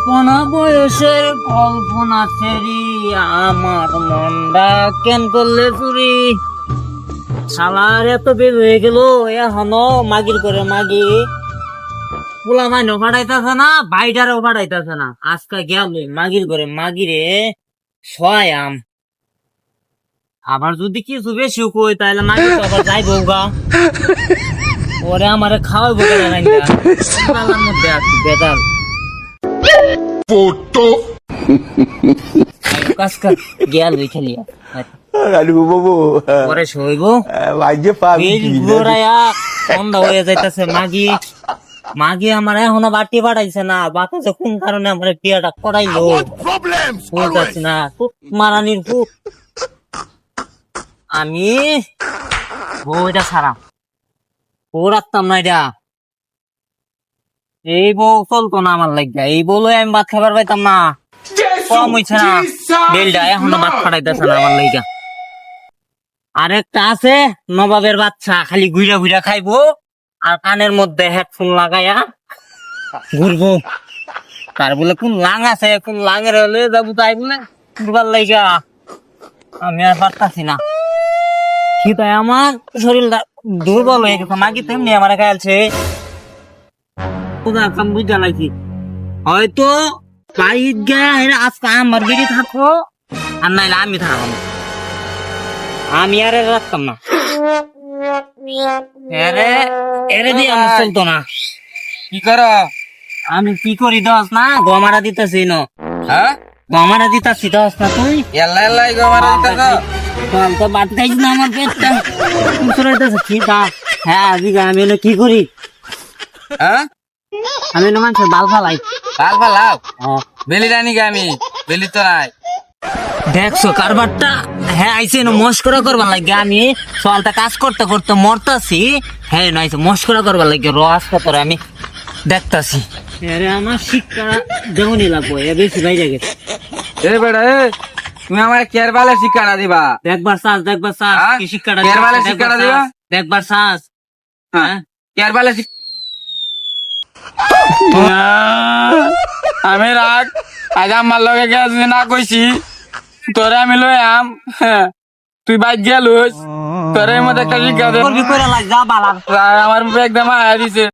অল্পনা বয়সের কল্পনা ছেড়ি আমার মনটা কেন করলে চুরি। শালার এত বের হয়ে গেল, এখনো মাগির করে মাগি পোলা মাইনও ফাটাইতেছে না, বাইটারও ফাটাইতেছে না। আজকে গেল মাগির করে মাগিরে সয়াম। আবার যদি কিছু বেশি কই তাহলে মাগি তো আবার যাইবো গা, ওরে আমারে খাওয়াইবো কেন রাইন্দা। বেলার মধ্যে আছি বেদাল फोटो কাজকা গেল ওই খেলিয়া Aduh, bobo. পরে শোইব। Wajib paham. ঘোরাইয়া সন্ধ্যা হয়ে যাইতেছে। মাগি মাগি আমার এখনো বাটি পাঠাইছে না, বাতাসে কোন কারণে আমার টিয়াটা করাইলো বুঝতেছি না। খুব মারানির খুব আমি বউটা ছাড়া বউ রাখতাম না। এটা এই বউ চলতো না আমার লাগিয়া, এই বউ লই আমি ভাত খাবার পাইতাম না। কম হইছে না বেলটা, এখনো ভাত ফাটাইতেছে না আমার লাগিয়া। আরেকটা আছে নবাবের বাচ্চা, খালি ঘুরা ঘুরা খাইবো আর কানের মধ্যে হেডফোন লাগাইয়া ঘুরবো। তার বলে কোন লাং আছে, কোন লাঙের হলে যাবো তাই বলে ঘুরবার লাইগা। আমি আর পারতাছি না, খিদায় আমার শরীরটা দুর্বল হয়ে গেছে। মাগি তেমনি আমার খেয়ালছে বুঝা লাগছি। হয়তো বাইর গেলে আজকে আমার বেরিয়ে থাকো, আর নাইলে আমি থাকবো না। আমি আর রাখতাম না, এরে দিয়ে আমার চলতো না। কি করো? আমি কি করি দশ না, গমারা দিতেছি ন, হ্যাঁ, গমারা দিতেছি দশ না। তুই এল্লাই এল্লাই গো মারা দিতেছ। চল তো বাদ খাইছি না, আমার পেটটা চড়াইতেছে কি তা। হ্যাঁ আজকে আমি এনে কি করি, হ্যাঁ, আমি এনে মানুষের বাল ফালাই। লাল লাভ বেলি রানি গে আমি বেলি তো নাই। দেখছো কারবারটা? হ্যাঁ আইসে না মস্করা করবার লাগে। আমি সকালটা কাজ করতে করতে মরতাছি, হ্যাঁ না আইসে মস্করা করবার লাগে। রস কতরে আমি দেখতাছি। আরে আমার শিক্ষা যেমনই লাগবো, এ বেশি বাইরে গেছে। এ বেড়া এ, তুমি আমার কেয়ার বালে শিক্ষাটা দিবা। দেখবার চাস, দেখবার চাস হ্যাঁ? কি শিক্ষাটা কেয়ার বালে দিবা? শিক্ষাটা দেখবার দিবা? চাস, দেখবার চাস। হ্যাঁ, কেয়ার বালে আমি রাগ আজ আমার লগে গেছ না কইছি তোরে আমি লই আম। তুই বাইক গেলুস তোরে মধ্যে একটা শিক্ষা দে। করবি করে লাগ যা বালা। আমার একদম আয়া দিছে।